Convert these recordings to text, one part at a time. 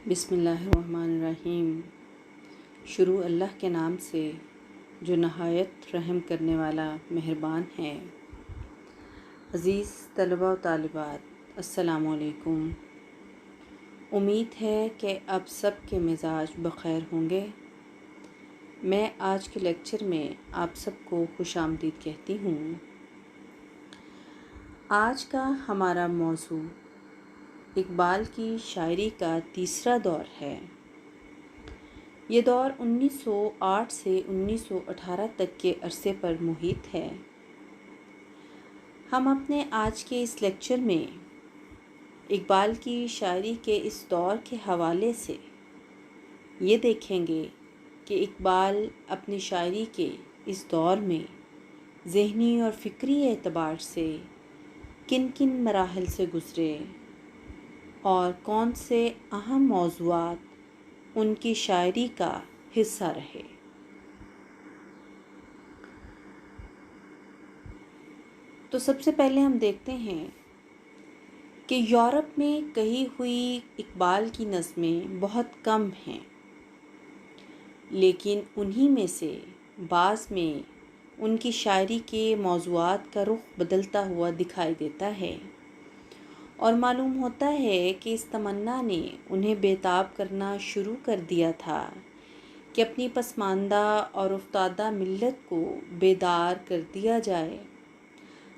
بسم اللہ الرحمن الرحیم۔ شروع اللہ کے نام سے جو نہایت رحم کرنے والا مہربان ہے۔ عزیز طلبہ و طالبات، السلام علیکم۔ امید ہے کہ اب سب کے مزاج بخیر ہوں گے۔ میں آج کے لیکچر میں آپ سب کو خوش آمدید کہتی ہوں۔ آج کا ہمارا موضوع اقبال کی شاعری کا تیسرا دور ہے۔ یہ دور 1908 سے 1918 تک کے عرصے پر محیط ہے۔ ہم اپنے آج کے اس لیکچر میں اقبال کی شاعری کے اس دور کے حوالے سے یہ دیکھیں گے کہ اقبال اپنی شاعری کے اس دور میں ذہنی اور فکری اعتبار سے کن کن مراحل سے گزرے اور کون سے اہم موضوعات ان کی شاعری کا حصہ رہے۔ تو سب سے پہلے ہم دیکھتے ہیں کہ یورپ میں کہی ہوئی اقبال کی نظمیں بہت کم ہیں، لیکن انہی میں سے بعض میں ان کی شاعری کے موضوعات کا رخ بدلتا ہوا دکھائی دیتا ہے، اور معلوم ہوتا ہے کہ اس تمنا نے انہیں بےتاب کرنا شروع کر دیا تھا کہ اپنی پسماندہ اور افتادہ ملت کو بیدار کر دیا جائے۔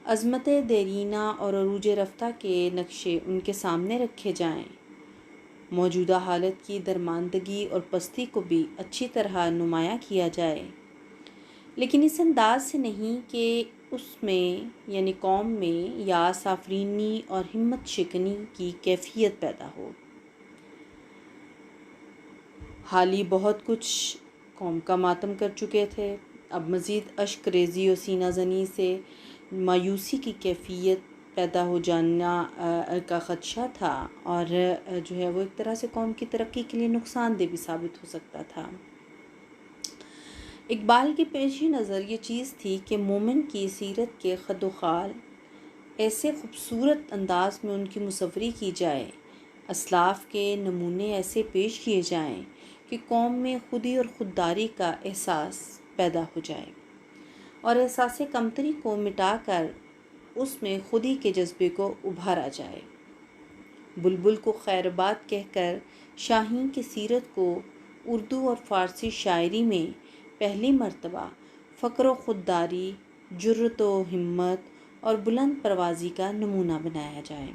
عظمت دیرینہ اور عروج رفتہ کے نقشے ان کے سامنے رکھے جائیں، موجودہ حالت کی درماندگی اور پستی کو بھی اچھی طرح نمایاں کیا جائے، لیکن اس انداز سے نہیں کہ اس میں یعنی قوم میں یاس آفرینی اور ہمت شکنی کی کیفیت پیدا ہو۔ حال ہی بہت کچھ قوم کا ماتم کر چکے تھے، اب مزید اشک ریزی و سینہ زنی سے مایوسی کی کیفیت پیدا ہو جانا کا خدشہ تھا، اور جو ہے وہ ایک طرح سے قوم کی ترقی کے لیے نقصان دہ بھی ثابت ہو سکتا تھا۔ اقبال کے پیش نظر یہ چیز تھی کہ مومن کی سیرت کے خد و خال ایسے خوبصورت انداز میں ان کی مصوری کی جائے، اسلاف کے نمونے ایسے پیش کیے جائیں کہ قوم میں خودی اور خودداری کا احساس پیدا ہو جائے، اور احساس کمتری کو مٹا کر اس میں خودی کے جذبے کو ابھارا جائے۔ بلبل کو خیر باد کہہ کر شاہین کی سیرت کو اردو اور فارسی شاعری میں پہلی مرتبہ فخر و خودداری، جرأت و ہمت اور بلند پروازی کا نمونہ بنایا جائے۔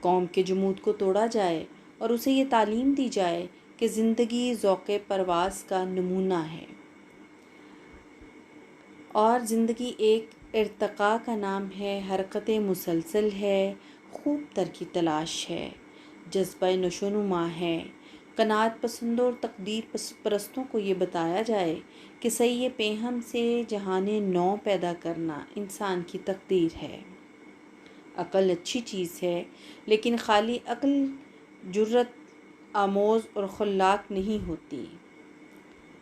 قوم کے جمود کو توڑا جائے اور اسے یہ تعلیم دی جائے کہ زندگی ذوق پرواز کا نمونہ ہے، اور زندگی ایک ارتقاء کا نام ہے، حرکت مسلسل ہے، خوب تر کی تلاش ہے، جذبہ نشو و نما ہے۔ قناعت پسندوں اور تقدیر پرستوں کو یہ بتایا جائے کہ سعی پیہم سے جہان نو پیدا کرنا انسان کی تقدیر ہے۔ عقل اچھی چیز ہے، لیکن خالی عقل جرأت آموز اور خلاق نہیں ہوتی۔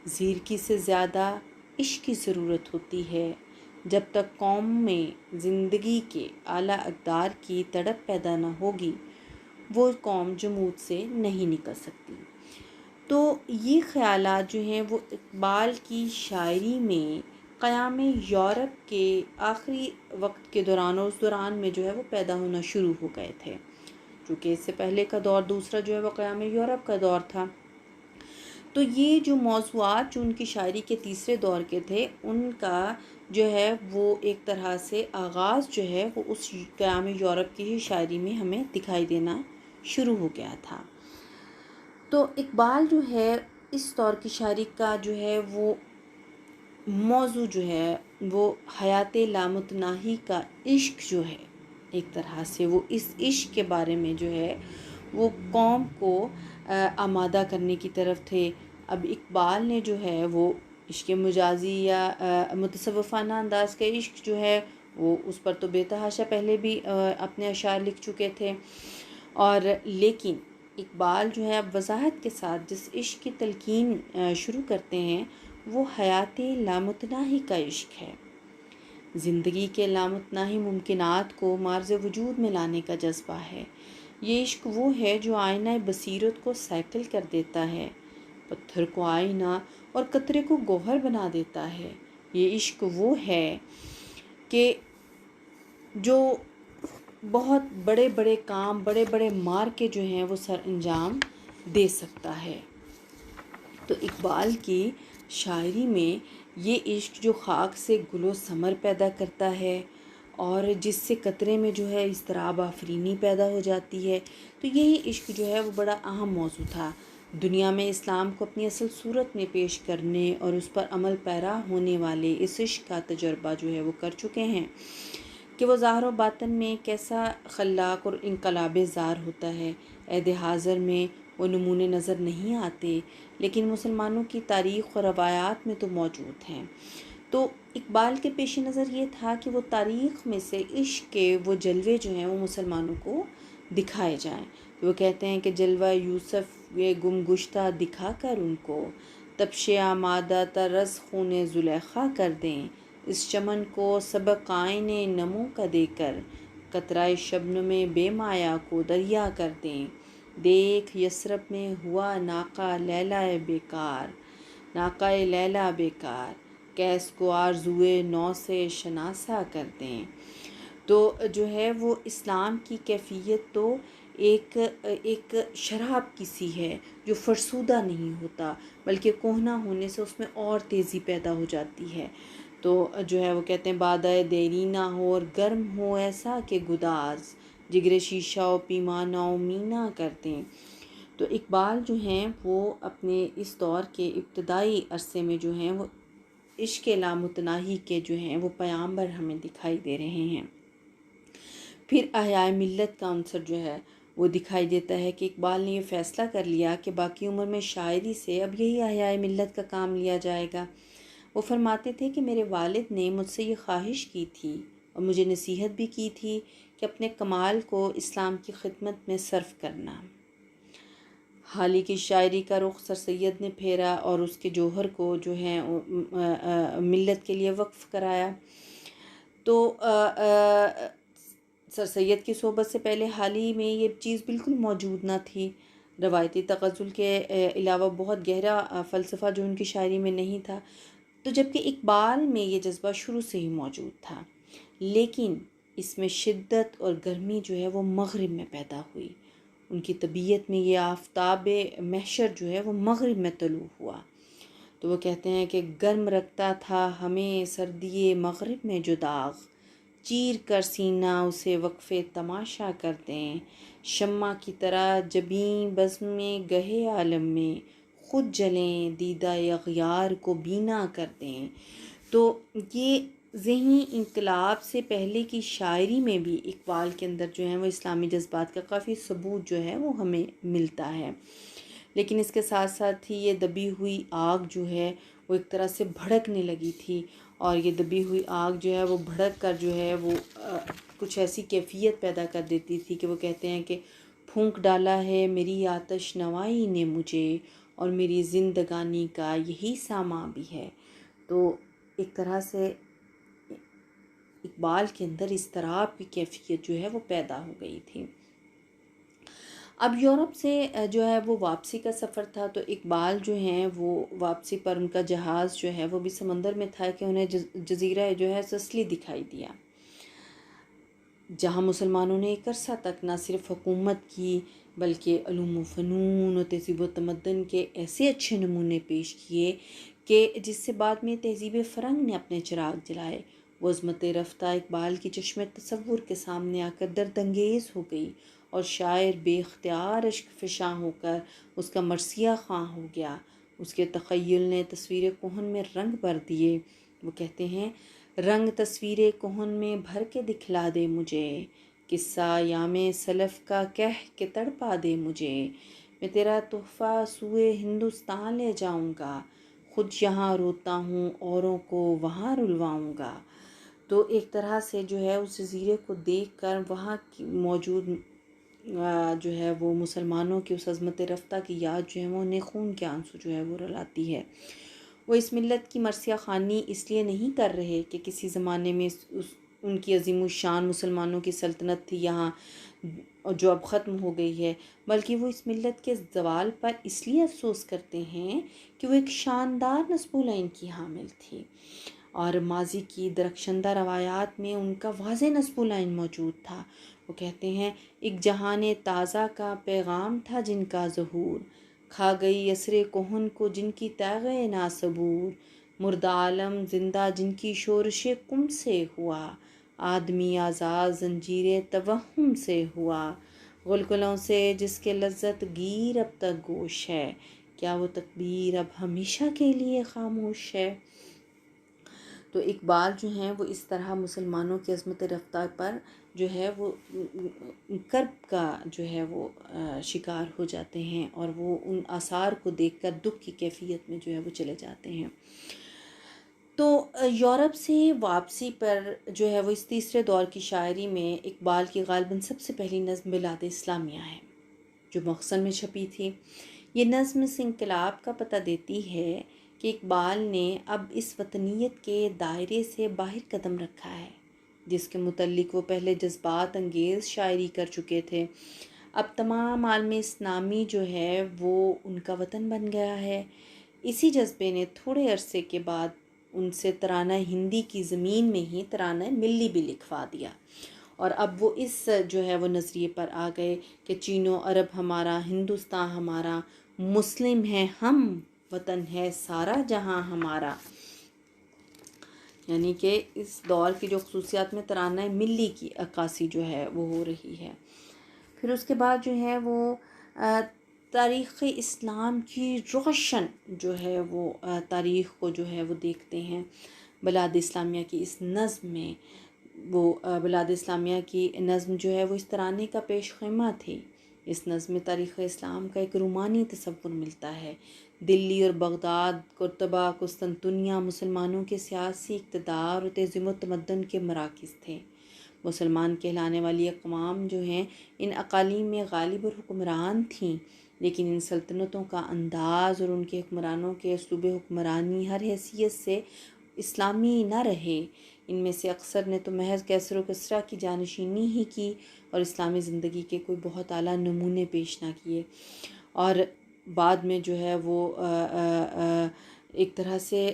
زیرکی سے زیادہ عشق کی ضرورت ہوتی ہے۔ جب تک قوم میں زندگی کے اعلیٰ اقدار کی تڑپ پیدا نہ ہوگی، وہ قوم جمود سے نہیں نکل سکتی۔ تو یہ خیالات جو ہیں وہ اقبال کی شاعری میں قیام یورپ کے آخری وقت کے دوران اور اس دوران میں جو ہے وہ پیدا ہونا شروع ہو گئے تھے، چونکہ اس سے پہلے کا دور دوسرا جو ہے وہ قیام یورپ کا دور تھا۔ تو یہ جو موضوعات جو ان کی شاعری کے تیسرے دور کے تھے، ان کا جو ہے وہ ایک طرح سے آغاز جو ہے وہ اس قیام یورپ کی ہی شاعری میں ہمیں دکھائی دینا شروع ہو گیا تھا۔ تو اقبال جو ہے اس دور کی شاعری کا جو ہے وہ موضوع جو ہے وہ حیات لامتناہی کا عشق جو ہے، ایک طرح سے وہ اس عشق کے بارے میں جو ہے وہ قوم کو آمادہ کرنے کی طرف تھے۔ اب اقبال نے جو ہے وہ عشق مجازی یا متصوفانہ انداز کا عشق جو ہے وہ اس پر تو بے تحاشا پہلے بھی اپنے اشعار لکھ چکے تھے، اور لیکن اقبال جو ہے اب وضاحت کے ساتھ جس عشق کی تلقین شروع کرتے ہیں وہ حیات لامتناہی کا عشق ہے۔ زندگی کے لامتناہی ممکنات کو معرض وجود میں لانے کا جذبہ ہے۔ یہ عشق وہ ہے جو آئینہ بصیرت کو سائیکل کر دیتا ہے، پتھر کو آئینہ اور قطرے کو گوہر بنا دیتا ہے۔ یہ عشق وہ ہے کہ جو بہت بڑے بڑے کام، بڑے بڑے مارکے جو ہیں وہ سر انجام دے سکتا ہے۔ تو اقبال کی شاعری میں یہ عشق جو خاک سے گل و ثمر پیدا کرتا ہے اور جس سے قطرے میں جو ہے اضطراب آفرینی پیدا ہو جاتی ہے، تو یہی عشق جو ہے وہ بڑا اہم موضوع تھا۔ دنیا میں اسلام کو اپنی اصل صورت میں پیش کرنے اور اس پر عمل پیرا ہونے والے اس عشق کا تجربہ جو ہے وہ کر چکے ہیں کہ وہ ظاہر و باطن میں کیسا خلاق اور انقلاب زار ہوتا ہے۔ عہد حاضر میں وہ نمونے نظر نہیں آتے، لیکن مسلمانوں کی تاریخ اور روایات میں تو موجود ہیں۔ تو اقبال کے پیش نظر یہ تھا کہ وہ تاریخ میں سے عشق کے وہ جلوے جو ہیں وہ مسلمانوں کو دکھائے جائیں۔ وہ کہتے ہیں کہ جلوہ یوسف یہ گم گشتہ دکھا کر ان کو، تپش آمادہ ترس خون زلیخا کر دیں، اس چمن کو سبق آئین نمو کا دے کر، قطرۂ شبنم بے مایا کو دریا کر دیں۔ دیکھ یثرب میں ہوا ناقہ لیلا بیکار، ناقہ لیلا بیکار، کیس کو آرزوئے نو سے شناسا کر دیں۔ تو جو ہے وہ اسلام کی کیفیت تو ایک شراب کی سی ہے جو فرسودہ نہیں ہوتا، بلکہ کہنا ہونے سے اس میں اور تیزی پیدا ہو جاتی ہے۔ تو جو ہے وہ کہتے ہیں بادۂ دیرینہ ہو اور گرم ہو ایسا کہ گداز، جگر شیشہ و پیمانہ و مینا کر دیں۔ تو اقبال جو ہیں وہ اپنے اس دور کے ابتدائی عرصے میں جو ہیں وہ عشق لامتناہی کے جو ہیں وہ پیامبر ہمیں دکھائی دے رہے ہیں۔ پھر احیاء ملت کا عنصر جو ہے وہ دکھائی دیتا ہے کہ اقبال نے یہ فیصلہ کر لیا کہ باقی عمر میں شاعری سے اب یہی احیاء ملت کا کام لیا جائے گا۔ وہ فرماتے تھے کہ میرے والد نے مجھ سے یہ خواہش کی تھی اور مجھے نصیحت بھی کی تھی کہ اپنے کمال کو اسلام کی خدمت میں صرف کرنا۔ حالی کی شاعری کا رخ سر سید نے پھیرا اور اس کے جوہر کو جو ہے ملت کے لیے وقف کرایا۔ تو سر سید کی صحبت سے پہلے حالی میں یہ چیز بالکل موجود نہ تھی۔ روایتی تغزل کے علاوہ بہت گہرا فلسفہ جو ان کی شاعری میں نہیں تھا، تو جبکہ اقبال میں یہ جذبہ شروع سے ہی موجود تھا، لیکن اس میں شدت اور گرمی جو ہے وہ مغرب میں پیدا ہوئی۔ ان کی طبیعت میں یہ آفتاب محشر جو ہے وہ مغرب میں طلوع ہوا۔ تو وہ کہتے ہیں کہ گرم رکھتا تھا ہمیں سردی مغرب میں جو داغ، چیر کر سینہ اسے وقف تماشا کر دیں، شمع کی طرح جبیں بزم میں گہے عالم میں، خود جلیں دیدہ اغیار کو بینا کر دیں۔ تو یہ ذہنی انقلاب سے پہلے کی شاعری میں بھی اقبال کے اندر جو ہے وہ اسلامی جذبات کا کافی ثبوت جو ہے وہ ہمیں ملتا ہے، لیکن اس کے ساتھ ساتھ ہی یہ دبی ہوئی آگ جو ہے وہ ایک طرح سے بھڑکنے لگی تھی، اور یہ دبی ہوئی آگ جو ہے وہ بھڑک کر جو ہے وہ کچھ ایسی کیفیت پیدا کر دیتی تھی کہ وہ کہتے ہیں کہ پھونک ڈالا ہے میری آتش نوائی نے مجھے، اور میری زندگانی کا یہی ساما بھی ہے۔ تو ایک طرح سے اقبال کے اندر اضطراب کی کیفیت جو ہے وہ پیدا ہو گئی تھی۔ اب یورپ سے جو ہے وہ واپسی کا سفر تھا، تو اقبال جو ہیں وہ واپسی پر ان کا جہاز جو ہے وہ بھی سمندر میں تھا کہ انہیں جزیرہ جو ہے سسلی دکھائی دیا، جہاں مسلمانوں نے ایک عرصہ تک نہ صرف حکومت کی بلکہ علوم و فنون و تہذیب و تمدن کے ایسے اچھے نمونے پیش کیے کہ جس سے بعد میں تہذیب فرنگ نے اپنے چراغ جلائے۔ وہ عظمت رفتہ اقبال کی چشم تصور کے سامنے آ کر درد انگیز ہو گئی، اور شاعر بے اختیار اشک فشاں ہو کر اس کا مرثیہ خواں ہو گیا۔ اس کے تخیل نے تصویر کہن میں رنگ بھر دیے۔ وہ کہتے ہیں رنگ تصویر کہن میں بھر کے دکھلا دے مجھے، قصہ یام سلف کا کہہ کے تڑپا دے مجھے، میں تیرا تحفہ سوئے ہندوستان لے جاؤں گا، خود یہاں روتا ہوں اوروں کو وہاں رلواؤں گا۔ تو ایک طرح سے جو ہے اس جزیرے کو دیکھ کر وہاں موجود جو ہے وہ مسلمانوں کی اس عظمت رفتہ کی یاد جو ہے وہ انہیں خون کے آنسو جو ہے وہ رلاتی ہے۔ وہ اس ملت کی مرثیہ خوانی اس لیے نہیں کر رہے کہ کسی زمانے میں ان کی عظیم الشان مسلمانوں کی سلطنت تھی یہاں، جو اب ختم ہو گئی ہے، بلکہ وہ اس ملت کے زوال پر اس لیے افسوس کرتے ہیں کہ وہ ایک شاندار نصب العین کی حامل تھی، اور ماضی کی درخشندہ روایات میں ان کا واضح نصب العین موجود تھا۔ وہ کہتے ہیں ایک جہان تازہ کا پیغام تھا جن کا ظہور، کھا گئی عصر کہن کو جن کی تیغ ناصبور، مردہ عالم زندہ جن کی شورش کم سے ہوا، آدمی آزاد زنجیر توہم سے ہوا، غلغلوں سے جس کے لذت گیر اب تک گوش ہے، کیا وہ تکبیر اب ہمیشہ کے لیے خاموش ہے۔ تو اقبال جو ہیں وہ اس طرح مسلمانوں کی عظمت رفتار پر جو ہے وہ کرب کا جو ہے وہ شکار ہو جاتے ہیں، اور وہ ان آثار کو دیکھ کر دکھ کی کیفیت میں جو ہے وہ چلے جاتے ہیں۔ تو یورپ سے واپسی پر جو ہے وہ اس تیسرے دور کی شاعری میں اقبال کی غالباً سب سے پہلی نظم بلاد اسلامیہ ہے، جو مخزن میں چھپی تھی۔ یہ نظم اس انقلاب کا پتہ دیتی ہے کہ اقبال نے اب اس وطنیت کے دائرے سے باہر قدم رکھا ہے جس کے متعلق وہ پہلے جذبات انگیز شاعری کر چکے تھے۔ اب تمام عالم اسلامی جو ہے وہ ان کا وطن بن گیا ہے۔ اسی جذبے نے تھوڑے عرصے کے بعد ان سے ترانہ ہندی کی زمین میں ہی ترانہ ملی بھی لکھوا دیا، اور اب وہ اس جو ہے وہ نظریے پر آ گئے کہ چین و عرب ہمارا، ہندوستان ہمارا، مسلم ہیں ہم، وطن ہے سارا جہاں ہمارا۔ یعنی کہ اس دور کی جو خصوصیات میں ترانہ ملی کی عکاسی جو ہے وہ ہو رہی ہے۔ پھر اس کے بعد جو ہے وہ تاریخ اسلام کی روشن جو ہے وہ تاریخ کو جو ہے وہ دیکھتے ہیں۔ بلاد اسلامیہ کی اس نظم میں وہ بلاد اسلامیہ کی نظم جو ہے وہ اس ترانے کا پیش خیمہ تھی۔ اس نظم میں تاریخ اسلام کا ایک رومانی تصور ملتا ہے۔ دلی اور بغداد، قرطبہ، قسطنطنیہ مسلمانوں کے سیاسی اقتدار اور تہذیب و تمدن کے مراکز تھے۔ مسلمان کہلانے والی اقوام جو ہیں ان اقالیم میں غالب اور حکمران تھیں، لیکن ان سلطنتوں کا انداز اور ان کے حکمرانوں کے اسلوب حکمرانی ہر حیثیت سے اسلامی نہ رہے۔ ان میں سے اکثر نے تو محض کیسر و کسریٰ کی جانشینی ہی کی اور اسلامی زندگی کے کوئی بہت اعلیٰ نمونے پیش نہ کیے، اور بعد میں جو ہے وہ ایک طرح سے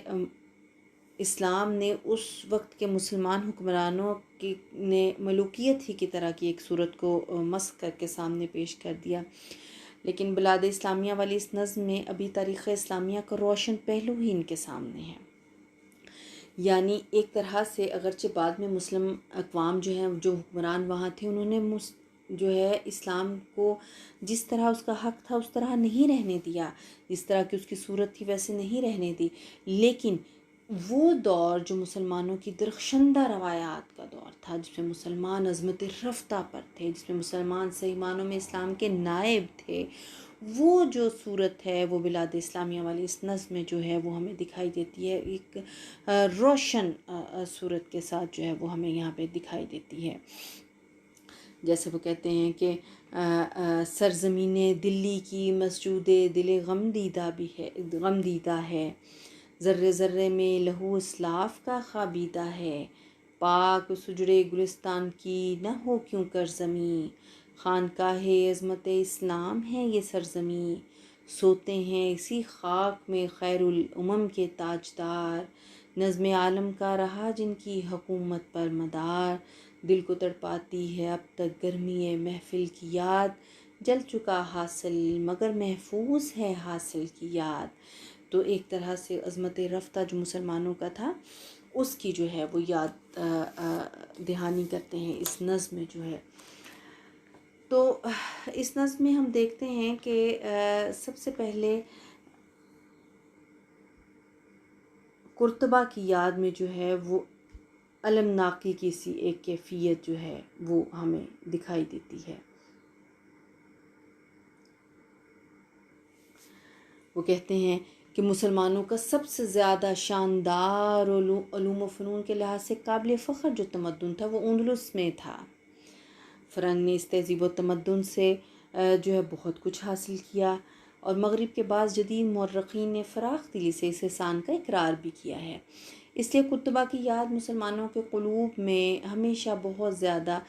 اسلام نے اس وقت کے مسلمان حکمرانوں کی نے ملوکیت ہی کی طرح کی ایک صورت کو مسخ کر کے سامنے پیش کر دیا۔ لیکن بلاد اسلامیہ والی اس نظم میں ابھی تاریخ اسلامیہ کا روشن پہلو ہی ان کے سامنے ہے۔ یعنی ایک طرح سے اگرچہ بعد میں مسلم اقوام جو ہیں جو حکمران وہاں تھے انہوں نے جو ہے اسلام کو جس طرح اس کا حق تھا اس طرح نہیں رہنے دیا، جس طرح کی اس کی صورت تھی ویسے نہیں رہنے دی، لیکن وہ دور جو مسلمانوں کی درخشندہ روایات کا دور تھا، جس میں مسلمان عظمت رفتہ پر تھے، جس میں مسلمان صحیح معنوں میں اسلام کے نائب تھے، وہ جو صورت ہے وہ بلاد اسلامیہ والی اس نظم میں جو ہے وہ ہمیں دکھائی دیتی ہے، ایک روشن صورت کے ساتھ جو ہے وہ ہمیں یہاں پہ دکھائی دیتی ہے۔ جیسے وہ کہتے ہیں کہ سرزمین دلی کی مسجود دل غم دیدہ ہے، ذرے ذرے میں لہو اسلاف کا خوابیدہ ہے، پاک سجڑے گلستان کی نہ ہو کیوں کر زمیں، خانقاہ عظمت اسلام ہے یہ سرزمیں، سوتے ہیں اسی خاک میں خیر الامم کے تاجدار، نظم عالم کا رہا جن کی حکومت پر مدار، دل کو تڑپاتی ہے اب تک گرمی محفل کی یاد، جل چکا حاصل مگر محفوظ ہے حاصل کی یاد۔ تو ایک طرح سے عظمت رفتہ جو مسلمانوں کا تھا اس کی جو ہے وہ یاد دہانی کرتے ہیں اس نظم میں جو ہے۔ تو اس نظم میں ہم دیکھتے ہیں کہ سب سے پہلے قرطبہ کی یاد میں جو ہے وہ المناقی کی سی ایک کیفیت جو ہے وہ ہمیں دکھائی دیتی ہے۔ وہ کہتے ہیں کہ مسلمانوں کا سب سے زیادہ شاندار علوم و فنون کے لحاظ سے قابل فخر جو تمدن تھا وہ اندلس میں تھا۔ فرنگ نے اس تہذیب و تمدن سے جو ہے بہت کچھ حاصل کیا، اور مغرب کے بعض جدید مورخین نے فراخ دلی سے اس احسان کا اقرار بھی کیا ہے۔ اس لیے قرطبہ کی یاد مسلمانوں کے قلوب میں ہمیشہ بہت زیادہ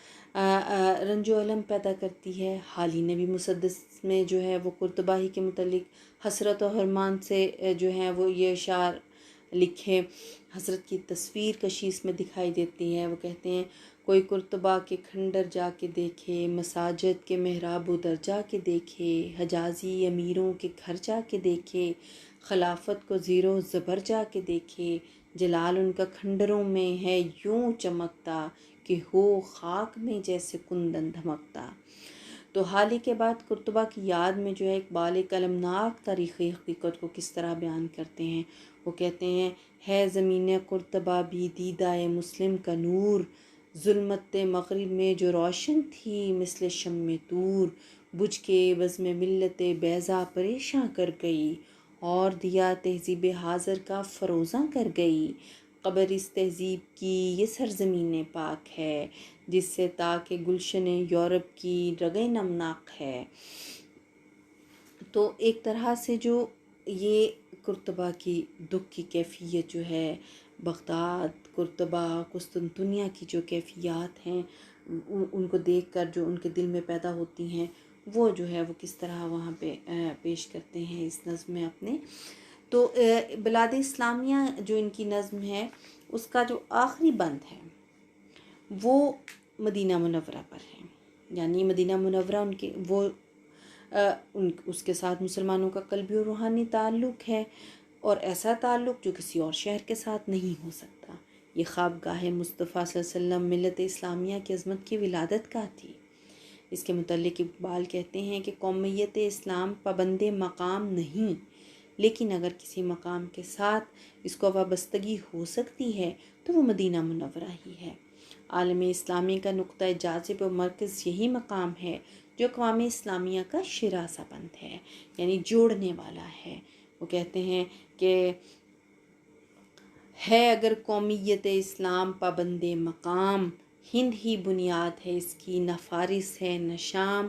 رنج و الم پیدا کرتی ہے۔ حال ہی نبی مسدس میں جو ہے وہ قرطبہ ہی کے متعلق حسرت و حرمان سے جو ہے وہ یہ اشعار لکھے۔ حضرت کی تصویر کشی اس میں دکھائی دیتی ہے۔ وہ کہتے ہیں کوئی قرطبہ کے کھنڈر جا کے دیکھے، مساجد کے محراب ادھر جا کے دیکھے، حجازی امیروں کے گھر جا کے دیکھے، خلافت کو زیر و زبر جا کے دیکھے، جلال ان کا کھنڈروں میں ہے یوں چمکتا کہ ہو خاک میں جیسے کندن دھمکتا۔ تو حال ہی کے بعد قرطبہ کی یاد میں جو ہے اقبال ایک المناک تاریخی حقیقت کو کس طرح بیان کرتے ہیں۔ وہ کہتے ہیں ہے زمین قرطبہ بھی دیدہ مسلم کا نور، ظلمت مغرب میں جو روشن تھی مثل شمع طور، بجھ کے بزم ملت بیضا پریشاں کر گئی، اور دیا تہذیب حاضر کا فروزاں کر گئی۔ قبر اس تہذیب کی یہ سرزمین پاک ہے، جس سے تاکہ گلشن یورپ کی رگیں نمناک ہے۔ تو ایک طرح سے جو یہ قرطبہ کی دکھ کی کیفیت جو ہے، بغداد، قرطبہ، قسطنطنیہ کی جو کیفیات ہیں ان کو دیکھ کر جو ان کے دل میں پیدا ہوتی ہیں، وہ جو ہے وہ کس طرح وہاں پہ پیش کرتے ہیں اس نظم میں اپنے۔ تو بلاد اسلامیہ جو ان کی نظم ہے اس کا جو آخری بند ہے وہ مدینہ منورہ پر ہے، یعنی مدینہ منورہ ان کے وہ اس کے ساتھ مسلمانوں کا قلبی و روحانی تعلق ہے، اور ایسا تعلق جو کسی اور شہر کے ساتھ نہیں ہو سکتا۔ یہ خوابگاہ مصطفیٰ صلی اللہ علیہ وسلم ملت اسلامیہ کی عظمت کی ولادت کا تھی۔ اس کے متعلق اقبال کہتے ہیں کہ قومیت اسلام پابند مقام نہیں، لیکن اگر کسی مقام کے ساتھ اس کو وابستگی ہو سکتی ہے تو وہ مدینہ منورہ ہی ہے۔ عالم اسلامی کا نقطۂ جاذب و مرکز یہی مقام ہے جو اقوام اسلامیہ کا شراسہ بند ہے، یعنی جوڑنے والا ہے۔ وہ کہتے ہیں کہ ہے اگر قومیت اسلام پابند مقام، ہند ہی بنیاد ہے اس کی، نہ فارس ہے نہ شام،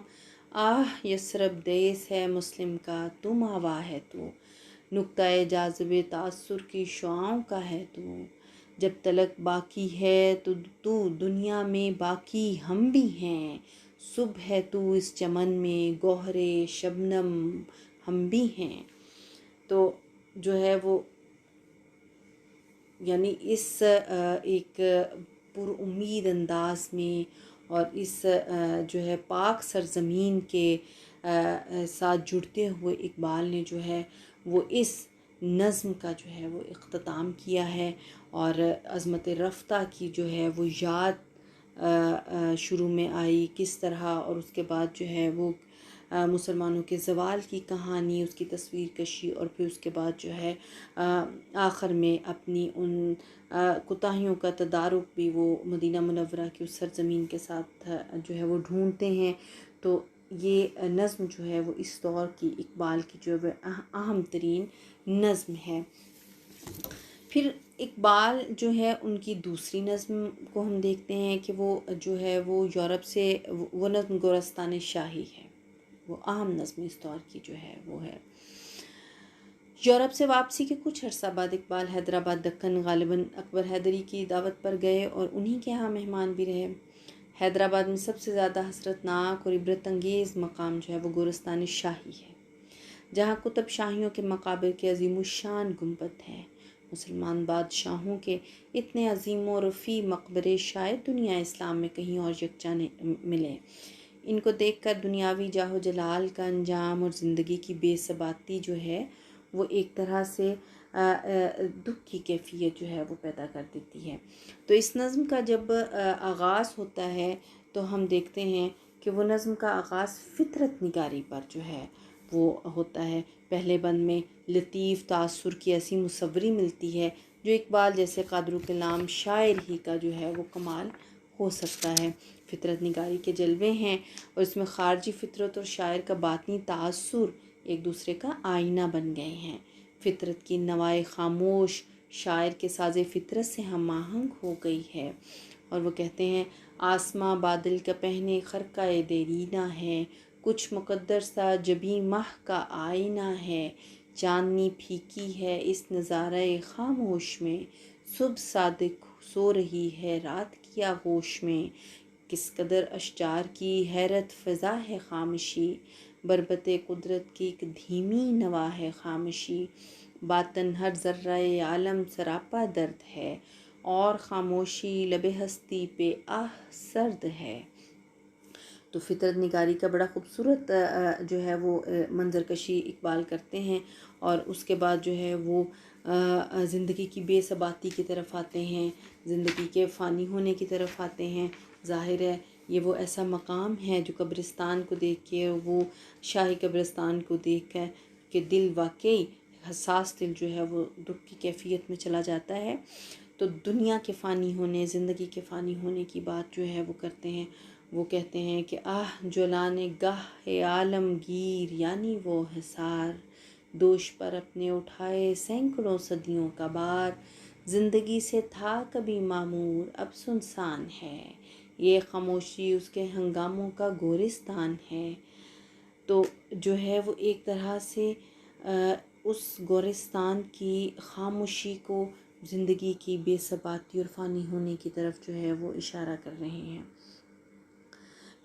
آہ یثرب دیس ہے مسلم کا، تو ماوا ہے تو، نقطۂ جاذب تأثر کی شعاؤں کا ہے تو، جب تلک باقی ہے تو دنیا میں باقی ہم بھی ہیں، صبح ہے تو اس چمن میں گوہر شبنم ہم بھی ہیں۔ تو جو ہے وہ یعنی اس ایک پر امید انداز میں اور اس جو ہے پاک سرزمین کے ساتھ جڑتے ہوئے اقبال نے جو ہے وہ اس نظم کا جو ہے وہ اختتام کیا ہے، اور عظمت رفتہ کی جو ہے وہ یاد شروع میں آئی کس طرح، اور اس کے بعد جو ہے وہ مسلمانوں کے زوال کی کہانی، اس کی تصویر کشی، اور پھر اس کے بعد جو ہے آخر میں اپنی ان کوتاہیوں کا تدارک بھی وہ مدینہ منورہ کی اس سرزمین کے ساتھ جو ہے وہ ڈھونڈتے ہیں۔ تو یہ نظم جو ہے وہ اس دور کی اقبال کی جو ہے اہم ترین نظم ہے۔ پھر اقبال جو ہے ان کی دوسری نظم کو ہم دیکھتے ہیں کہ وہ جو ہے وہ یورپ سے، وہ نظم گورستان شاہی ہے، وہ اہم نظم اس دور کی جو ہے وہ ہے۔ یورپ سے واپسی کے کچھ عرصہ بعد اقبال حیدرآباد دکن غالباً اکبر حیدری کی دعوت پر گئے اور انہی کے ہاں مہمان بھی رہے۔ حیدرآباد میں سب سے زیادہ حسرت ناک اور عبرت انگیز مقام جو ہے وہ گورستان شاہی ہے، جہاں کتب شاہیوں کے مقابر کے عظیم الشان گنبد ہے۔ مسلمان بادشاہوں کے اتنے عظیم و رفیع مقبرے شاید دنیا اسلام میں کہیں اور یکجا نہیں ملے۔ ان کو دیکھ کر دنیاوی جاہ و جلال کا انجام اور زندگی کی بے ثباتی جو ہے وہ ایک طرح سے دکھ کی کیفیت جو ہے وہ پیدا کر دیتی ہے۔ تو اس نظم کا جب آغاز ہوتا ہے تو ہم دیکھتے ہیں کہ وہ نظم کا آغاز فطرت نگاری پر جو ہے وہ ہوتا ہے۔ پہلے بند میں لطیف تأثر کی ایسی مصوری ملتی ہے جو اقبال جیسے قادر الکلام شاعر ہی کا جو ہے وہ کمال ہو سکتا ہے۔ فطرت نگاری کے جلوے ہیں اور اس میں خارجی فطرت اور شاعر کا باطنی تأثر ایک دوسرے کا آئینہ بن گئے ہیں۔ فطرت کی نوائے خاموش شاعر کے ساز فطرت سے ہم آہنگ ہو گئی ہے، اور وہ کہتے ہیں آسماں بادل کا پہنے خرقہ دیرینہ ہے، کچھ مقدر سا جبیں ماہ کا آئینہ ہے، چاندنی پھیکی ہے اس نظارہ خاموش میں، صبح صادق سو رہی ہے رات کی آغوش میں، کس قدر اشجار کی حیرت فضا ہے خاموشی، بربط قدرت کی ایک دھیمی نوا ہے خاموشی، باطن ہر ذرہ عالم سراپا درد ہے، اور خاموشی لب ہستی پہ آہ سرد ہے۔ تو فطرت نگاری کا بڑا خوبصورت جو ہے وہ منظر کشی اقبال کرتے ہیں، اور اس کے بعد جو ہے وہ زندگی کی بے ثباتی کی طرف آتے ہیں، زندگی کے فانی ہونے کی طرف آتے ہیں۔ ظاہر ہے یہ وہ ایسا مقام ہے جو قبرستان کو دیکھ کے، وہ شاہی قبرستان کو دیکھ کر کہ دل واقعی حساس دل جو ہے وہ دکھ کی کیفیت میں چلا جاتا ہے۔ تو دنیا کے فانی ہونے، زندگی کے فانی ہونے کی بات جو ہے وہ کرتے ہیں۔ وہ کہتے ہیں کہ آہ جولان گاہ عالمگیر، یعنی وہ حصار، دوش پر اپنے اٹھائے سینکڑوں صدیوں کا بار، زندگی سے تھا کبھی معمور اب سنسان ہے، یہ خاموشی اس کے ہنگاموں کا گورستان ہے۔ تو جو ہے وہ ایک طرح سے اس گورستان کی خاموشی کو زندگی کی بے ثباتی اور فانی ہونے کی طرف جو ہے وہ اشارہ کر رہے ہیں۔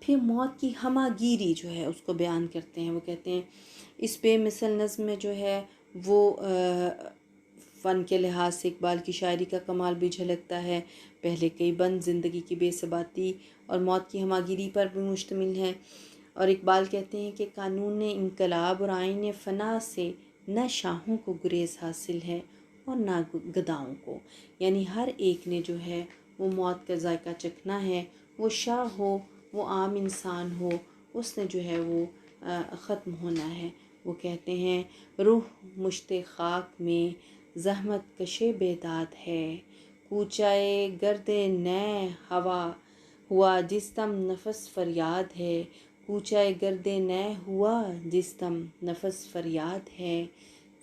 پھر موت کی ہمہ گیری جو ہے اس کو بیان کرتے ہیں۔ وہ کہتے ہیں اس بے مثل نظم میں جو ہے وہ فن کے لحاظ سے اقبال کی شاعری کا کمال بھی جھلکتا ہے۔ پہلے کئی بند زندگی کی بے ثباتی اور موت کی ہمہ گیری پر بھی مشتمل ہے، اور اقبال کہتے ہیں کہ قانون انقلاب اور آئین فنا سے نہ شاہوں کو گریز حاصل ہے اور نہ گداؤں کو، یعنی ہر ایک نے جو ہے وہ موت کا ذائقہ چکھنا ہے، وہ شاہ ہو، وہ عام انسان ہو، اس نے جو ہے وہ ختم ہونا ہے۔ وہ کہتے ہیں روح مشت خاک میں زحمت کشے بیداد ہے، کوچائے گرد نے ہوا ہوا جس دم نفس فریاد ہے، کوچائے گرد نے ہوا جس دم نفس فریاد ہے،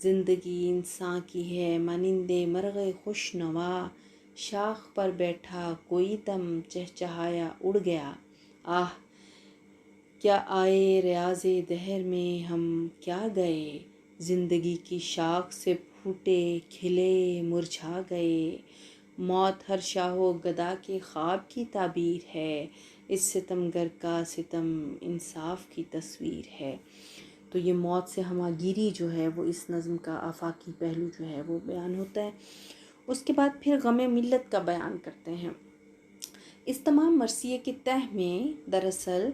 زندگی انسان کی ہے مانند مرغ خوش نوا، شاخ پر بیٹھا کوئی دم چہچہایا اڑ گیا، آہ کیا آئے ریاض دہر میں ہم کیا گئے، زندگی کی شاخ سے پھوٹے کھلے مرجھا گئے، موت ہر شاہ و گدا کے خواب کی تعبیر ہے، اس ستمگر کا ستم انصاف کی تصویر ہے۔ تو یہ موت سے ہمہ گیری جو ہے وہ اس نظم کا آفاقی پہلو جو ہے وہ بیان ہوتا ہے۔ اس کے بعد پھر غم ملت کا بیان کرتے ہیں۔ اس تمام مرثیے کے تہ میں دراصل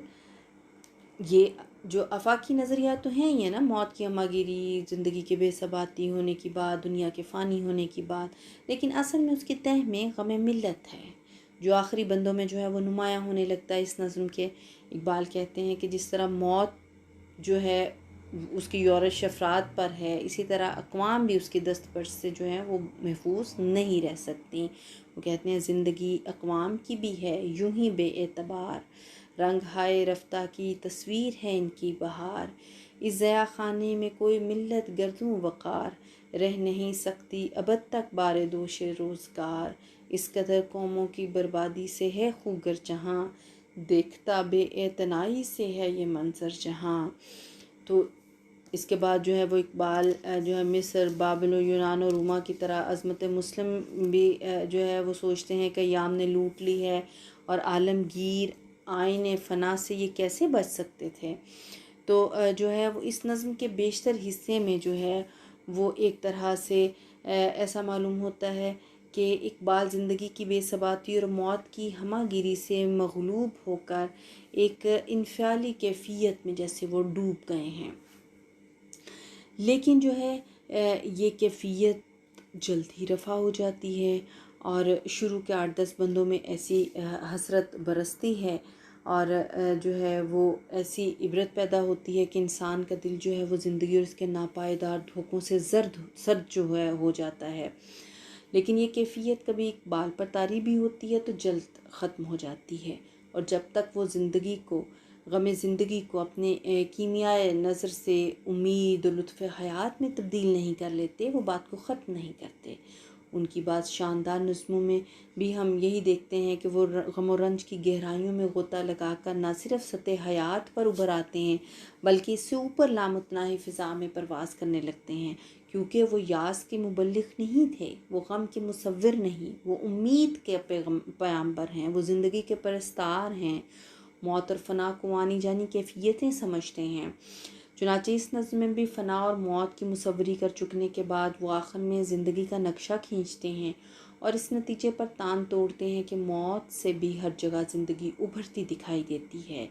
یہ جو آفاقی نظریات تو ہیں ہی ہے نا، موت کی ہمہ گیری، زندگی کے بے ثباتی ہونے کی بات، دنیا کے فانی ہونے کی بات، لیکن اصل میں اس کے تہ میں غم ملت ہے جو آخری بندوں میں جو ہے وہ نمایاں ہونے لگتا ہے اس نظم کے۔ اقبال کہتے ہیں کہ جس طرح موت جو ہے اس کی یورش افراد پر ہے، اسی طرح اقوام بھی اس کی دستبرس سے جو ہے وہ محفوظ نہیں رہ سکتی۔ وہ کہتے ہیں زندگی اقوام کی بھی ہے یوں ہی بے اعتبار، رنگ ہائے رفتہ کی تصویر ہے ان کی بہار، اس ضیاء خانے میں کوئی ملت گردوں وقار، رہ نہیں سکتی ابد تک بارے دوش روزگار، اس قدر قوموں کی بربادی سے ہے خوگر جہاں، دیکھتا بے اعتنائی سے ہے یہ منظر جہاں۔ تو اس کے بعد جو ہے وہ اقبال جو ہے مصر، بابل و یونان و روما کی طرح عظمت مسلم بھی جو ہے وہ سوچتے ہیں کہ ایام نے لوٹ لی ہے، اور عالمگیر آئین فنا سے یہ کیسے بچ سکتے تھے۔ تو جو ہے وہ اس نظم کے بیشتر حصے میں جو ہے وہ ایک طرح سے ایسا معلوم ہوتا ہے کہ اقبال زندگی کی بے ثباتی اور موت کی ہمہ گیری سے مغلوب ہو کر ایک انفعالی کیفیت میں جیسے وہ ڈوب گئے ہیں، لیکن جو ہے یہ کیفیت جلد ہی رفع ہو جاتی ہے، اور شروع کے 8-10 بندوں میں ایسی حسرت برستی ہے، اور جو ہے وہ ایسی عبرت پیدا ہوتی ہے کہ انسان کا دل جو ہے وہ زندگی اور اس کے ناپائیدار دھوکوں سے سرد جو ہے ہو جاتا ہے۔ لیکن یہ کیفیت کبھی اقبال پر طاری بھی ہوتی ہے تو جلد ختم ہو جاتی ہے، اور جب تک وہ زندگی کو، غم زندگی کو اپنے کیمیائے نظر سے امید و لطف حیات میں تبدیل نہیں کر لیتے، وہ بات کو ختم نہیں کرتے، ان کی بعض شاندار نظموں میں بھی ہم یہی دیکھتے ہیں کہ وہ غم و رنج کی گہرائیوں میں غوطہ لگا کر نہ صرف سطح حیات پر ابھر آتے ہیں بلکہ اس سے اوپر لامتناہی فضا میں پرواز کرنے لگتے ہیں، کیونکہ وہ یاس کے مبلغ نہیں تھے، وہ غم کے مصور نہیں، وہ امید کے پیامبر ہیں، وہ زندگی کے پرستار ہیں، موت اور فنا کو آنی جانی کیفیتیں سمجھتے ہیں۔ چنانچہ اس نظم میں بھی فنا اور موت کی مصوری کر چکنے کے بعد وہ آخر میں زندگی کا نقشہ کھینچتے ہیں اور اس نتیجے پر تان توڑتے ہیں کہ موت سے بھی ہر جگہ زندگی ابھرتی دکھائی دیتی ہے۔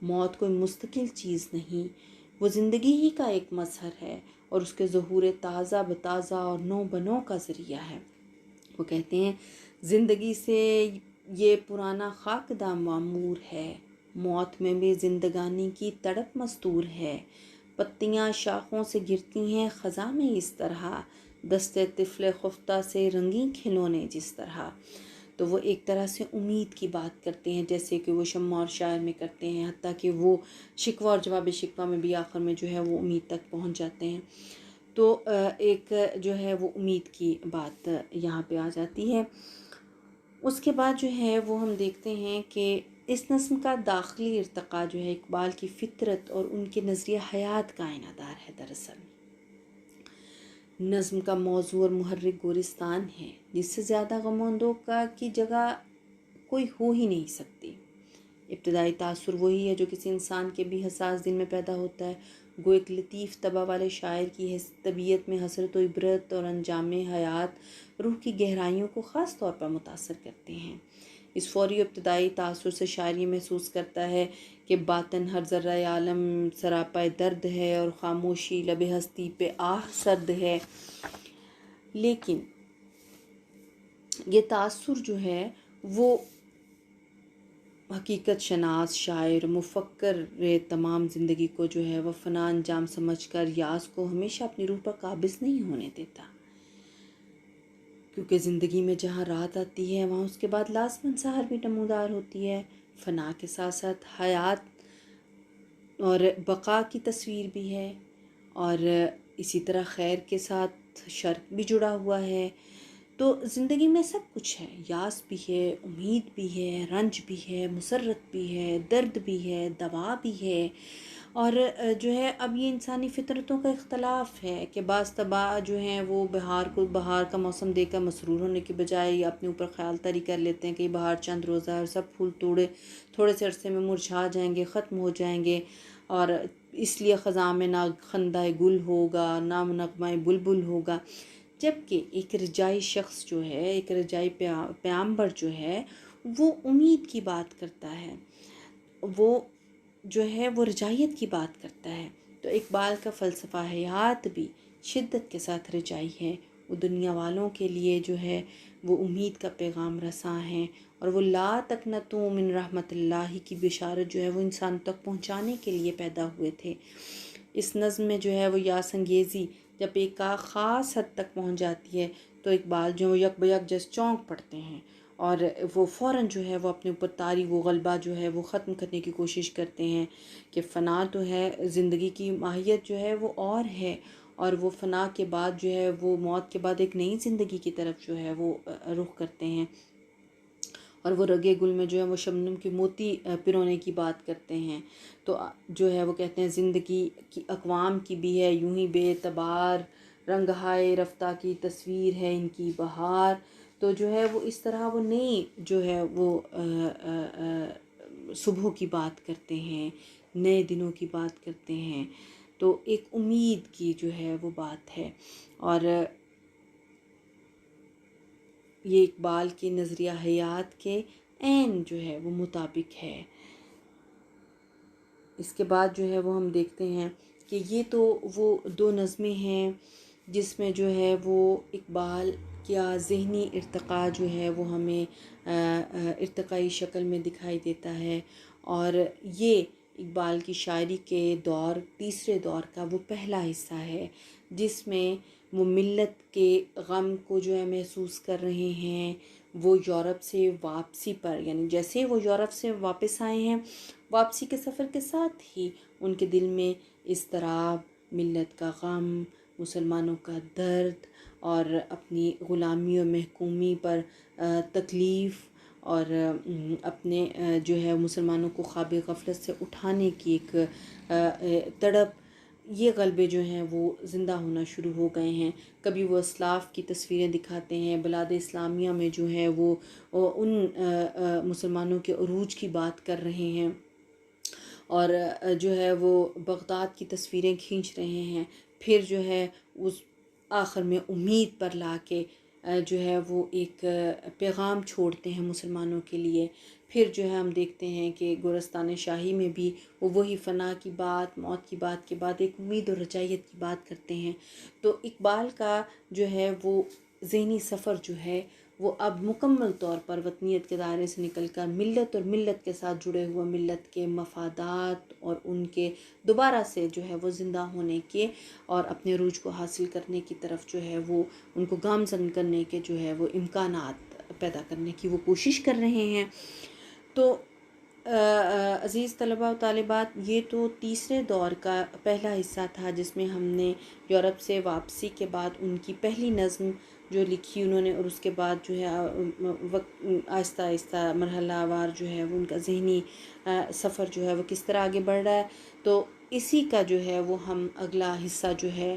موت کوئی مستقل چیز نہیں، وہ زندگی ہی کا ایک مظہر ہے اور اس کے ظہور تازہ بتازہ اور نو بنو کا ذریعہ ہے۔ وہ کہتے ہیں زندگی سے یہ پرانا خاکدہ معمور ہے، موت میں بھی زندگانی کی تڑپ مستور ہے، پتیاں شاخوں سے گرتی ہیں خزاں میں اس طرح، دستے طفل خفتہ سے رنگیں کھلونے جس طرح۔ تو وہ ایک طرح سے امید کی بات کرتے ہیں جیسے کہ وہ شمع اور شاعر میں کرتے ہیں، حتیٰ کہ وہ شکوہ اور جواب شکوہ میں بھی آخر میں جو ہے وہ امید تک پہنچ جاتے ہیں۔ تو ایک جو ہے وہ امید کی بات یہاں پہ آ جاتی ہے۔ اس کے بعد جو ہے وہ ہم دیکھتے ہیں کہ اس نظم کا داخلی ارتقاء جو ہے اقبال کی فطرت اور ان کے نظریہ حیات کا آئینہ دار ہے۔ دراصل نظم کا موضوع اور محرک گورستان ہے، جس سے زیادہ غم و اندوہ کی جگہ کوئی ہو ہی نہیں سکتی۔ ابتدائی تاثر وہی ہے جو کسی انسان کے بھی حساس دل میں پیدا ہوتا ہے، گو ایک لطیف طبع والے شاعر کی طبیعت میں حسرت و عبرت اور انجام حیات روح کی گہرائیوں کو خاص طور پر متاثر کرتے ہیں۔ اس فوری ابتدائی تاثر سے شاعر یہ محسوس کرتا ہے کہ باطن ہر ذرہ عالم سراپا درد ہے اور خاموشی لب ہستی پہ آہ سرد ہے، لیکن یہ تاثر جو ہے وہ حقیقت شناس شاعر مفکر تمام زندگی کو جو ہے وہ فنا انجام سمجھ کر یاس کو ہمیشہ اپنی روح پر قابض نہیں ہونے دیتا، کیونکہ زندگی میں جہاں رات آتی ہے وہاں اس کے بعد لازماً سحر بھی نمودار ہوتی ہے۔ فنا کے ساتھ ساتھ حیات اور بقا کی تصویر بھی ہے، اور اسی طرح خیر کے ساتھ شر بھی جڑا ہوا ہے۔ تو زندگی میں سب کچھ ہے، یاس بھی ہے، امید بھی ہے، رنج بھی ہے، مسرت بھی ہے، درد بھی ہے، دوا بھی ہے، اور جو ہے اب یہ انسانی فطرتوں کا اختلاف ہے کہ بعض طبع جو ہیں وہ بہار کا موسم دیکھ کر مسرور ہونے کے بجائے اپنے اوپر خیال تاری کر لیتے ہیں کہ بہار چند روزہ اور سب پھول تھوڑے سے عرصے میں مرجھا جائیں گے، ختم ہو جائیں گے، اور اس لیے خزاں میں نہ خندہ گل ہوگا نہ نغمہ بلبل ہوگا۔ جبکہ ایک رجائی شخص جو ہے، ایک رجائی پیامبر جو ہے وہ امید کی بات کرتا ہے، وہ جو ہے وہ رجائیت کی بات کرتا ہے۔ تو اقبال کا فلسفہ حیات بھی شدت کے ساتھ رجائی ہے، وہ دنیا والوں کے لیے جو ہے وہ امید کا پیغام رساں ہے، اور وہ لا تقنطوا من رحمت اللہ کی بشارت جو ہے وہ انسان تک پہنچانے کے لیے پیدا ہوئے تھے۔ اس نظم میں جو ہے وہ یاس انگیزی جب ایک خاص حد تک پہنچ جاتی ہے تو اقبال جو یک بیک جس چونک پڑتے ہیں، اور وہ فوراً جو ہے وہ اپنے اوپر طاری وہ غلبہ جو ہے وہ ختم کرنے کی کوشش کرتے ہیں کہ فنا تو ہے، زندگی کی ماہیت جو ہے وہ اور ہے، اور وہ فنا کے بعد جو ہے وہ موت کے بعد ایک نئی زندگی کی طرف جو ہے وہ رخ کرتے ہیں، اور وہ رگے گل میں جو ہے وہ شبنم کی موتی پرونے کی بات کرتے ہیں۔ تو جو ہے وہ کہتے ہیں زندگی کی اقوام کی بھی ہے یوں ہی بے اعتبار، رنگ ہائے رفتہ کی تصویر ہے ان کی بہار۔ تو جو ہے وہ اس طرح وہ نئی جو ہے وہ صبح کی بات کرتے ہیں، نئے دنوں کی بات کرتے ہیں، تو ایک امید کی جو ہے وہ بات ہے، اور یہ اقبال کے نظریہ حیات کے عین جو ہے وہ مطابق ہے۔ اس کے بعد جو ہے وہ ہم دیکھتے ہیں کہ یہ تو وہ دو نظمیں ہیں جس میں جو ہے وہ اقبال کیا ذہنی ارتقاء جو ہے وہ ہمیں ارتقائی شکل میں دکھائی دیتا ہے، اور یہ اقبال کی شاعری کے تیسرے دور کا وہ پہلا حصہ ہے جس میں وہ ملت کے غم کو جو ہے محسوس کر رہے ہیں۔ وہ یورپ سے واپسی پر، یعنی جیسے وہ یورپ سے واپس آئے ہیں، واپسی کے سفر کے ساتھ ہی ان کے دل میں اضطراب، ملت کا غم، مسلمانوں کا درد اور اپنی غلامی و محکومی پر تکلیف اور اپنے جو ہے مسلمانوں کو خواب غفلت سے اٹھانے کی ایک تڑپ، یہ غلبے جو ہیں وہ زندہ ہونا شروع ہو گئے ہیں۔ کبھی وہ اسلاف کی تصویریں دکھاتے ہیں، بلاد اسلامیہ میں جو ہے وہ ان مسلمانوں کے عروج کی بات کر رہے ہیں، اور جو ہے وہ بغداد کی تصویریں کھینچ رہے ہیں، پھر جو ہے اس آخر میں امید پر لا کے جو ہے وہ ایک پیغام چھوڑتے ہیں مسلمانوں کے لیے۔ پھر جو ہے ہم دیکھتے ہیں کہ گورستان شاہی میں بھی وہ وہی فنا کی بات، موت کی بات کے بعد ایک امید اور رجائیت کی بات کرتے ہیں۔ تو اقبال کا جو ہے وہ ذہنی سفر جو ہے وہ اب مکمل طور پر وطنیت کے دائرے سے نکل کر ملت اور ملت کے ساتھ جڑے ہوئے ملت کے مفادات اور ان کے دوبارہ سے جو ہے وہ زندہ ہونے کے اور اپنے عروج کو حاصل کرنے کی طرف جو ہے وہ ان کو گامزن کرنے کے جو ہے وہ امکانات پیدا کرنے کی وہ کوشش کر رہے ہیں۔ تو عزیز طلباء و طالبات، یہ تو تیسرے دور کا پہلا حصہ تھا جس میں ہم نے یورپ سے واپسی کے بعد ان کی پہلی نظم جو لکھی انہوں نے، اور اس کے بعد جو ہے آہستہ آہستہ مرحلہ وار جو ہے وہ ان کا ذہنی سفر جو ہے وہ کس طرح آگے بڑھ رہا ہے۔ تو اسی کا جو ہے وہ ہم اگلا حصہ جو ہے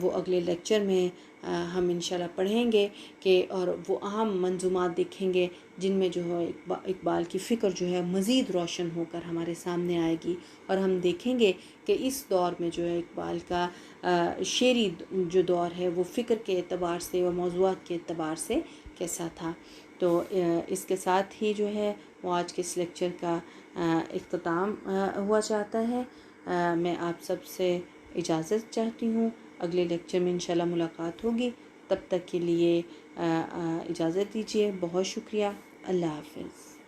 وہ اگلے لیکچر میں ہم انشاءاللہ پڑھیں گے کہ اور وہ اہم منظومات دیکھیں گے جن میں جو ہے اقبال کی فکر جو ہے مزید روشن ہو کر ہمارے سامنے آئے گی، اور ہم دیکھیں گے کہ اس دور میں جو ہے اقبال کا شعری جو دور ہے وہ فکر کے اعتبار سے و موضوعات کے اعتبار سے کیسا تھا۔ تو اس کے ساتھ ہی جو ہے وہ آج کے اس لیکچر کا اختتام ہوا چاہتا ہے۔ میں آپ سب سے اجازت چاہتی ہوں، اگلے لیکچر میں انشاءاللہ ملاقات ہوگی، تب تک کے لیے اجازت دیجیے۔ بہت شکریہ، اللہ حافظ۔